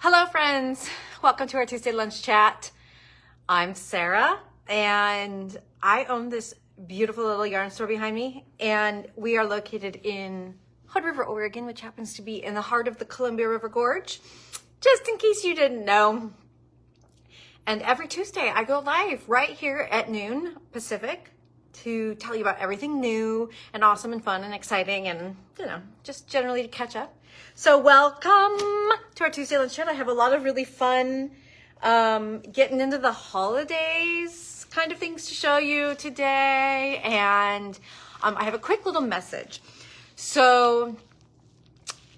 Hello friends, welcome to our Tuesday lunch chat. I'm Sarah and I own this beautiful little yarn store behind me, and we are located in Hood River, Oregon, which happens to be in the heart of the Columbia River Gorge, just in case you didn't know. And every Tuesday I go live right here at noon Pacific to tell you about everything new and awesome and fun and exciting and, just generally to catch up. So welcome to our Tuesday lunch chat. I have a lot of really fun getting into the holidays kind of things to show you today. And I have a quick little message. So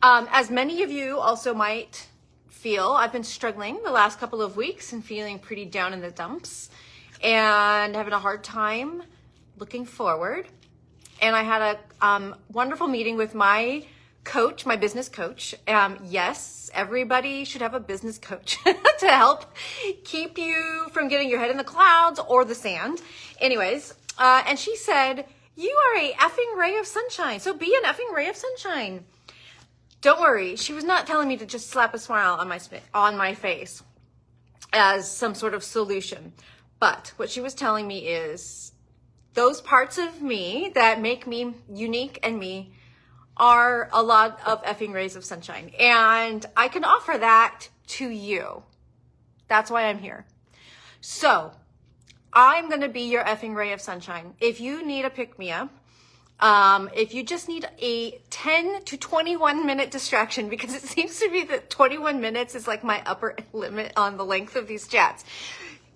as many of you also might feel, I've been struggling the last couple of weeks and feeling pretty down in the dumps and having a hard time looking forward. And I had a wonderful meeting with my coach, my business coach. Yes, everybody should have a business coach to help keep you from getting your head in the clouds or the sand. Anyways, and she said, you are a effing ray of sunshine. So be an effing ray of sunshine. Don't worry. She was not telling me to just slap a smile on my face as some sort of solution. But what she was telling me is those parts of me that make me unique and me are a lot of effing rays of sunshine. And I can offer that to you. That's why I'm here. So I'm going to be your effing ray of sunshine. If you need a pick-me-up, if you just need a 10 to 21 minute distraction, because it seems to be that 21 minutes is like my upper limit on the length of these chats,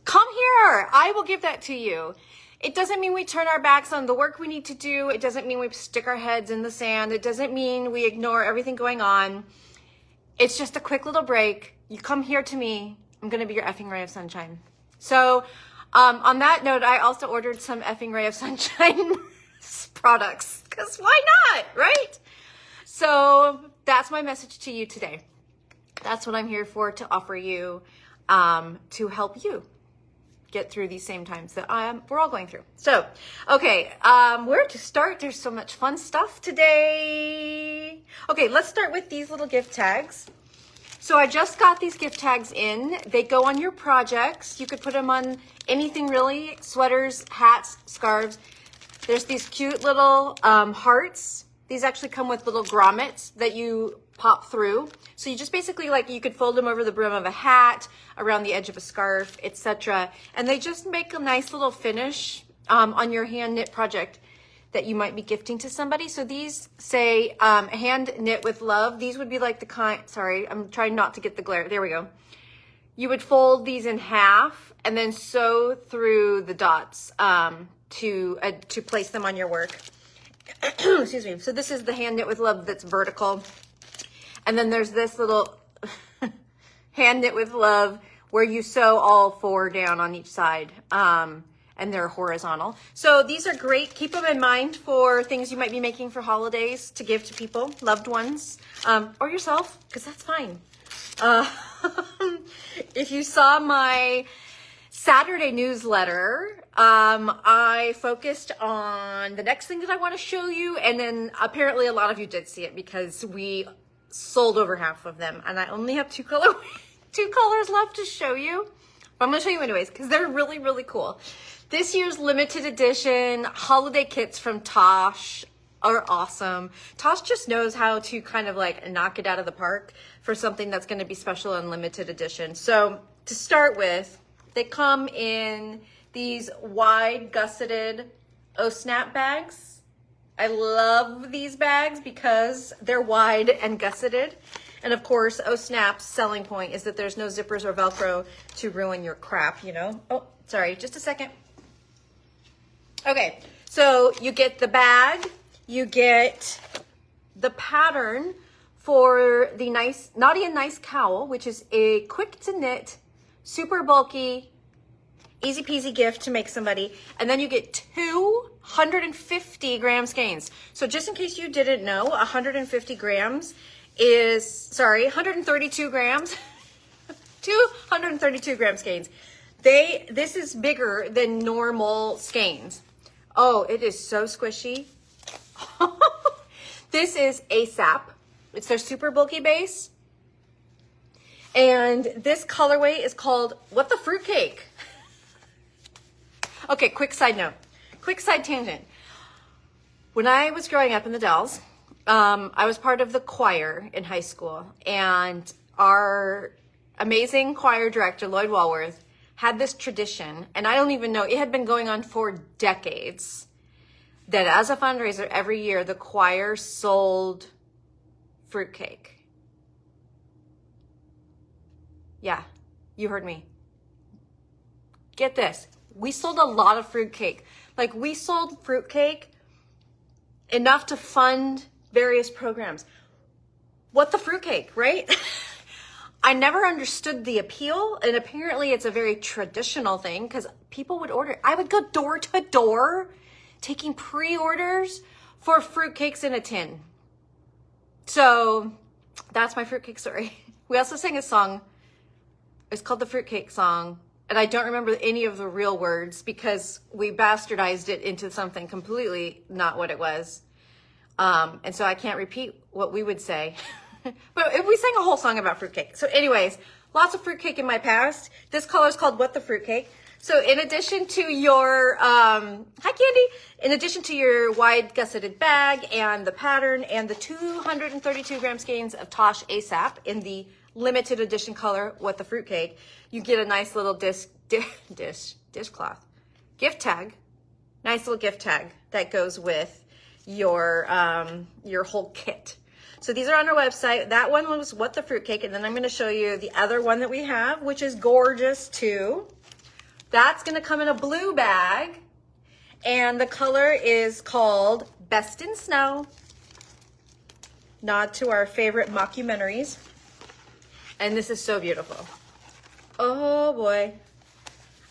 come here. I will give that to you. It doesn't mean we turn our backs on the work we need to do. It doesn't mean we stick our heads in the sand. It doesn't mean we ignore everything going on. It's just a quick little break. You come here to me. I'm going to be your effing ray of sunshine. So on that note, I also ordered some effing ray of sunshine products, because why not, right? So that's my message to you today. That's what I'm here for, to offer you, to help you get through these same times that we're all going through. So, okay, where to start? There's so much fun stuff today. Okay, let's start with these little gift tags. So I just got these gift tags in. They go on your projects. You could put them on anything really, sweaters, hats, scarves. There's these cute little hearts. These actually come with little grommets that you pop through. So you just basically, you could fold them over the brim of a hat, around the edge of a scarf, etc. And they just make a nice little finish on your hand knit project that you might be gifting to somebody. So these say hand knit with love. These would be like the kind, sorry, I'm trying not to get the glare. There we go. You would fold these in half and then sew through the dots to place them on your work. Excuse me. So this is the hand knit with love that's vertical. And then there's this little hand knit with love where you sew all four down on each side. And they're horizontal. So these are great. Keep them in mind for things you might be making for holidays to give to people, loved ones, or yourself, because that's fine. If you saw my Saturday newsletter, I focused on the next thing that I want to show you. And then apparently a lot of you did see it because we sold over half of them. And I only have two colors left to show you. But I'm going to show you anyways because they're really, really cool. This year's limited edition holiday kits from Tosh are awesome. Tosh just knows how to kind of knock it out of the park for something that's going to be special and limited edition. So to start with, they come in these wide gusseted snap bags. I love these bags because they're wide and gusseted. And of course, snap's selling point is that there's no zippers or Velcro to ruin your crap, Oh, sorry, just a second. Okay, so you get the bag, you get the pattern for the nice, Naughty and Nice cowl, which is a quick to knit, super bulky, easy peasy gift to make somebody. And then you get 250 gram skeins. So just in case you didn't know, 150 grams is, 132 grams, 232 gram skeins. This is bigger than normal skeins. Oh, it is so squishy. This is ASAP. It's their super bulky base. And this colorway is called What the Fruitcake. Okay, quick side note, quick side tangent. When I was growing up in the Dells, I was part of the choir in high school, and our amazing choir director, Lloyd Walworth, had this tradition, and I don't even know, it had been going on for decades, that as a fundraiser every year, the choir sold fruitcake. Yeah, you heard me. Get this. We sold a lot of fruitcake. Like, we sold fruitcake enough to fund various programs. What the fruitcake, right? I never understood the appeal, and apparently it's a very traditional thing because people would order. I would go door to door taking pre-orders for fruitcakes in a tin. So that's my fruitcake story. We also sang a song. It's called the Fruitcake Song. And I don't remember any of the real words because we bastardized it into something completely not what it was. And so I can't repeat what we would say. But we sang a whole song about fruitcake. So anyways, lots of fruitcake in my past. This color is called What the Fruitcake. So in addition to your, hi Candy, in addition to your wide gusseted bag and the pattern and the 232 gram skeins of Tosh ASAP in the limited edition color, What the Fruitcake, you get a nice little dishcloth, gift tag, nice little gift tag that goes with your whole kit. So these are on our website. That one was What the Fruitcake, and then I'm going to show you the other one that we have, which is gorgeous too. That's going to come in a blue bag, and the color is called Best in Snow. Nod to our favorite mockumentaries. And this is so beautiful. Oh boy.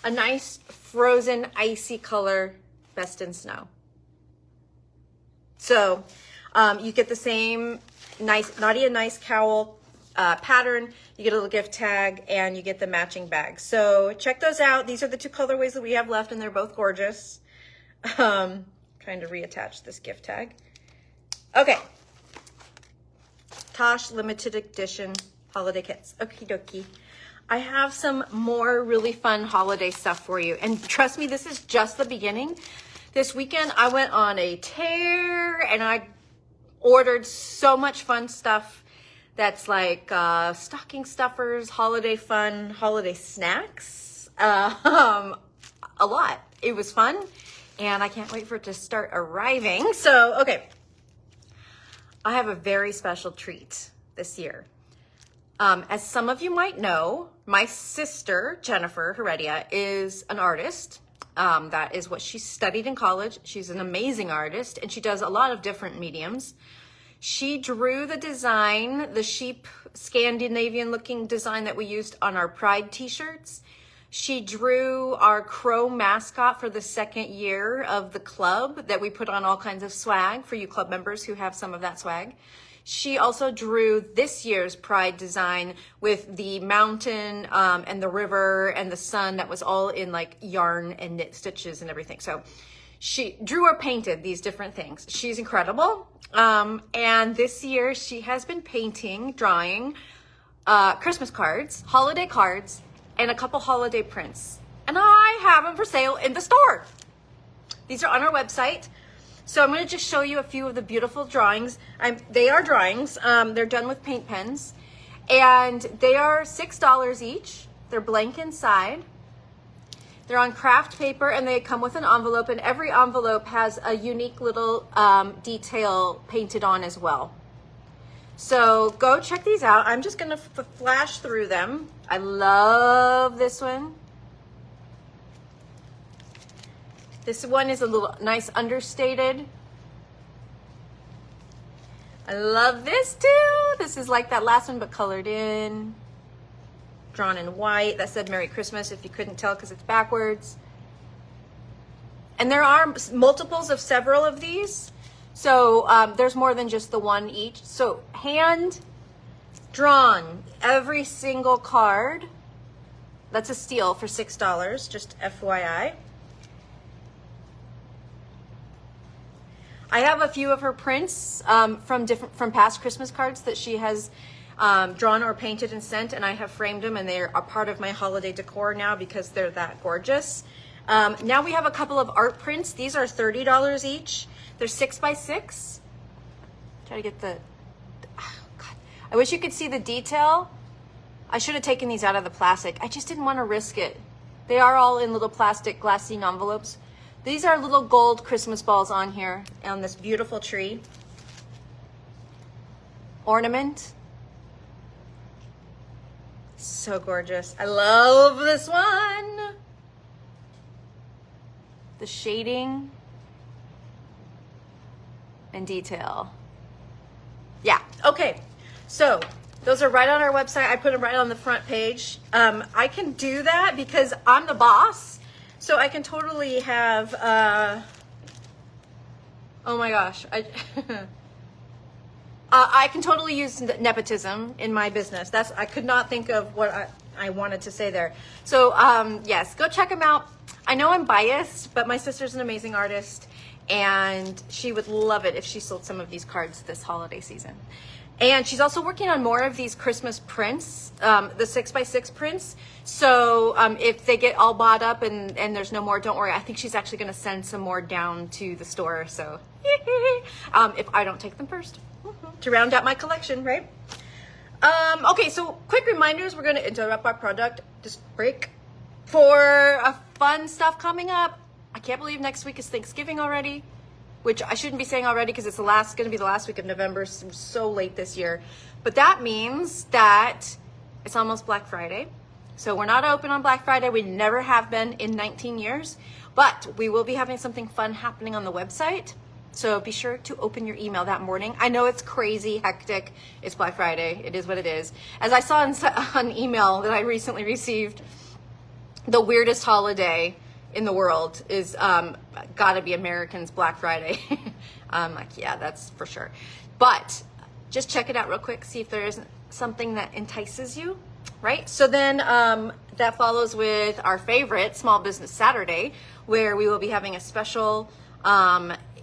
A nice frozen icy color, Best in Snow. So you get the same nice, Naughty and Nice cowl pattern. You get a little gift tag and you get the matching bag. So check those out. These are the two colorways that we have left, and they're both gorgeous. Trying to reattach this gift tag. Okay. Tosh limited edition holiday kits. Okie dokie. I have some more really fun holiday stuff for you. And trust me, this is just the beginning. This weekend, I went on a tear and I ordered so much fun stuff that's like stocking stuffers, holiday fun, holiday snacks. A lot. It was fun, and I can't wait for it to start arriving. So, okay. I have a very special treat this year. As some of you might know, my sister, Jennifer Heredia, is an artist. That is what she studied in college. She's an amazing artist, and she does a lot of different mediums. She drew the design, the sheep Scandinavian looking design that we used on our Pride t-shirts. She drew our crow mascot for the second year of the club that we put on all kinds of swag for you club members who have some of that swag. She also drew this year's Pride design with the mountain and the river and the sun that was all in like yarn and knit stitches and everything. So she drew or painted these different things. She's incredible. And this year she has been painting, drawing Christmas cards, holiday cards, and a couple holiday prints. And I have them for sale in the store. These are on our website. So I'm going to just show you a few of the beautiful drawings. They are drawings. They're done with paint pens. And they are $6 each. They're blank inside. They're on craft paper, and they come with an envelope. And every envelope has a unique little detail painted on as well. So go check these out. I'm just going to flash through them. I love this one. This one is a little nice understated. I love this too. This is like that last one, but colored in. Drawn in white. That said Merry Christmas if you couldn't tell because it's backwards. And there are multiples of several of these. So there's more than just the one each. So hand drawn, every single card. That's a steal for $6, just FYI. I have a few of her prints from past Christmas cards that she has drawn or painted and sent, and I have framed them, and they're a part of my holiday decor now because they're that gorgeous. Now we have a couple of art prints. These are $30 each. They're 6x6. Try to get the, oh God. I wish you could see the detail. I should have taken these out of the plastic. I just didn't want to risk it. They are all in little plastic glassine envelopes. These are little gold Christmas balls on here on this beautiful tree. Ornament. So gorgeous. I love this one. The shading and detail. Yeah, okay. So those are right on our website. I put them right on the front page. I can do that because I'm the boss. So I can totally have, oh my gosh. I can totally use nepotism in my business. I could not think of what I wanted to say there. So yes, go check them out. I know I'm biased, but my sister's an amazing artist and she would love it if she sold some of these cards this holiday season. And she's also working on more of these Christmas prints, the 6x6 prints. So if they get all bought up and there's no more, don't worry. I think she's actually going to send some more down to the store. So if I don't take them first to round out my collection, right? Okay, so quick reminders. We're going to interrupt our product just break for fun stuff coming up. I can't believe next week is Thanksgiving already. Which I shouldn't be saying already because it's going to be the last week of November, so late this year. But that means that it's almost Black Friday. So we're not open on Black Friday. We never have been in 19 years. But we will be having something fun happening on the website. So be sure to open your email that morning. I know it's crazy, hectic. It's Black Friday. It is what it is. As I saw on email that I recently received, the weirdest holiday in the world is gotta be Americans Black Friday. I'm like, yeah, that's for sure. But just check it out real quick, see if there isn't something that entices you, right? So then that follows with our favorite Small Business Saturday, where we will be having a special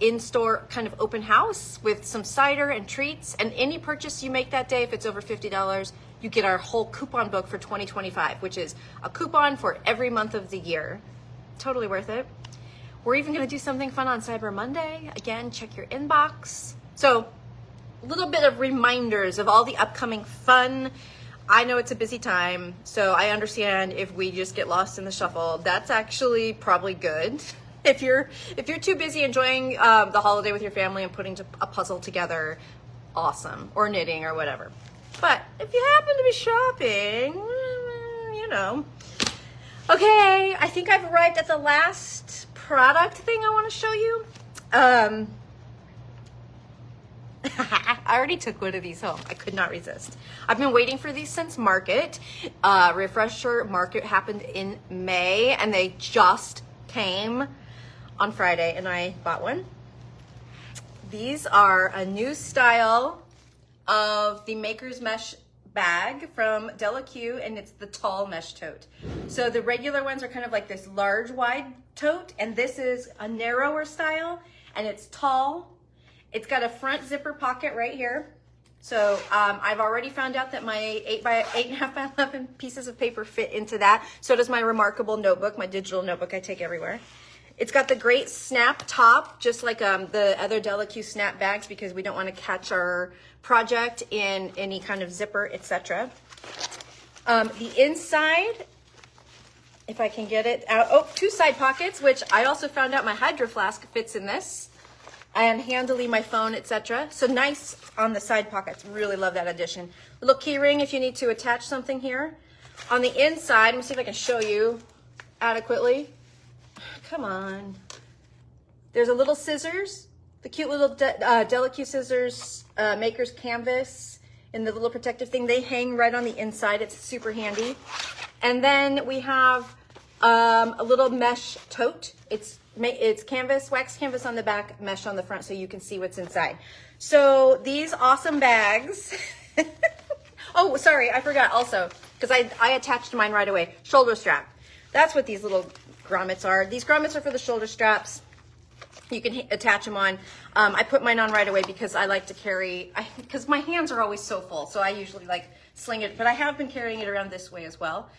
in-store kind of open house with some cider and treats. And any purchase you make that day, if it's over $50, you get our whole coupon book for 2025, which is a coupon for every month of the year. Totally worth it. We're even going to do something fun on Cyber Monday. Again, check your inbox. So a little bit of reminders of all the upcoming fun. I know it's a busy time, so I understand if we just get lost in the shuffle. That's actually probably good. If you're too busy enjoying the holiday with your family and putting a puzzle together, awesome, or knitting or whatever. But if you happen to be shopping, you know. Okay, I think I've arrived at the last product thing I want to show you. I already took one of these home. I could not resist. I've been waiting for these since Market. Refresher Market happened in May, and they just came on Friday, and I bought one. These are a new style of the Maker's Mesh bag from Della Q, and it's the tall mesh tote. So the regular ones are kind of like this large wide tote, and this is a narrower style, and it's tall. It's got a front zipper pocket right here. So I've already found out that my 8.5 by 11 pieces of paper fit into that. So does my Remarkable notebook, my digital notebook I take everywhere. It's got the great snap top, just like the other Della Q snap bags, because we don't want to catch our project in any kind of zipper, etc. The inside, if I can get it out, oh, 2 side pockets, which I also found out my Hydro Flask fits in this, and handily my phone, etc. So nice on the side pockets. Really love that addition. Little key ring if you need to attach something here. On the inside, let me see if I can show you adequately. Come on. There's a little scissors, the cute little Della Q scissors, Maker's Canvas, and the little protective thing. They hang right on the inside. It's super handy. And then we have a little mesh tote. It's canvas, wax canvas on the back, mesh on the front, so you can see what's inside. So these awesome bags. Oh, sorry, I forgot also, because I attached mine right away. Shoulder strap. That's what these little grommets are. These grommets are for the shoulder straps. You can attach them on. I put mine on right away because I like to carry, because my hands are always so full. So I usually like sling it, but I have been carrying it around this way as well.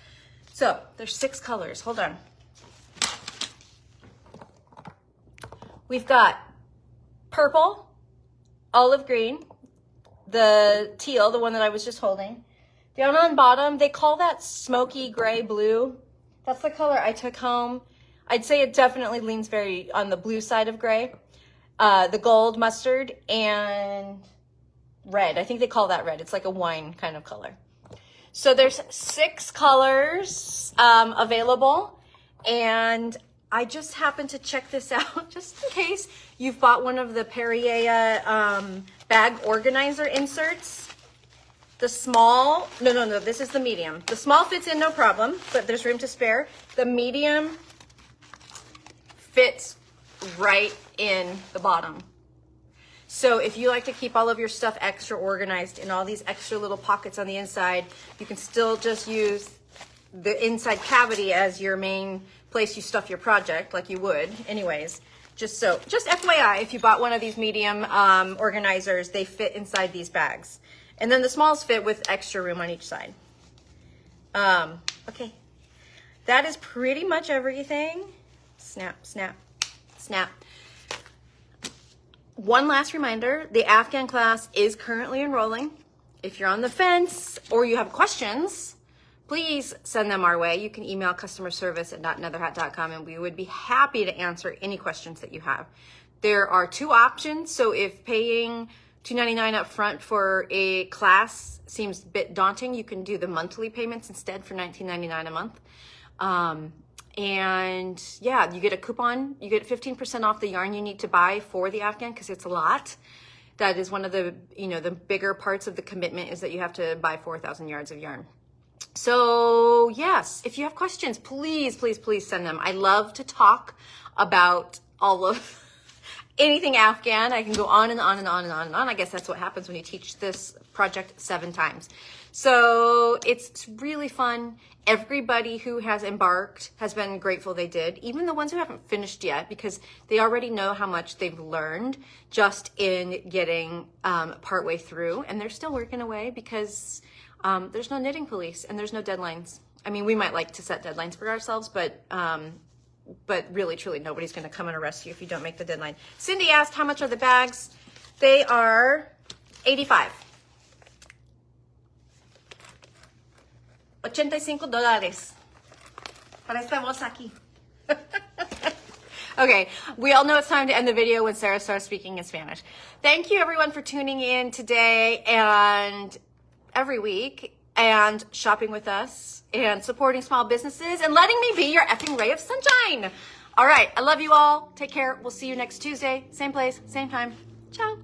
So there's 6 colors. Hold on. We've got purple, olive green, the teal, the one that I was just holding. Down on bottom, they call that smoky gray blue. That's the color I took home. I'd say it definitely leans very on the blue side of gray. The gold, mustard, and red. I think they call that red. It's like a wine kind of color. So there's 6 colors available, and I just happened to check this out just in case you've bought one of the Perrier bag organizer inserts. The small, no, this is the medium. The small fits in no problem, but there's room to spare. The medium fits right in the bottom. So if you like to keep all of your stuff extra organized in all these extra little pockets on the inside, you can still just use the inside cavity as your main place you stuff your project, like you would anyways. Just FYI, if you bought one of these medium organizers, they fit inside these bags. And then the smalls fit with extra room on each side. Okay, that is pretty much everything. Snap, snap, snap. One last reminder, the Afghan class is currently enrolling. If you're on the fence or you have questions, please send them our way. You can email customerservice@knitworthy.com and we would be happy to answer any questions that you have. There are 2 options. So if paying $299 up front for a class seems a bit daunting, you can do the monthly payments instead for $19.99 a month. And yeah, you get a coupon. You get 15% off the yarn you need to buy for the Afghan because it's a lot. That is one of the, the bigger parts of the commitment is that you have to buy 4,000 yards of yarn. So yes, if you have questions, please, please, please send them. I love to talk about all of anything Afghan. I can go on and on and on and on and on. I guess that's what happens when you teach this project 7 times. So it's really fun. Everybody who has embarked has been grateful they did, even the ones who haven't finished yet, because they already know how much they've learned just in getting partway through, and they're still working away because there's no knitting police and there's no deadlines. I mean, we might like to set deadlines for ourselves, but really, truly, nobody's going to come and arrest you if you don't make the deadline. Cindy asked, how much are the bags? They are $85. $85 para esta bolsa aquí. Okay, we all know it's time to end the video when Sarah starts speaking in Spanish. Thank you, everyone, for tuning in today and every week and shopping with us and supporting small businesses and letting me be your effing ray of sunshine. All right, I love you all. Take care. We'll see you next Tuesday. Same place, same time. Ciao.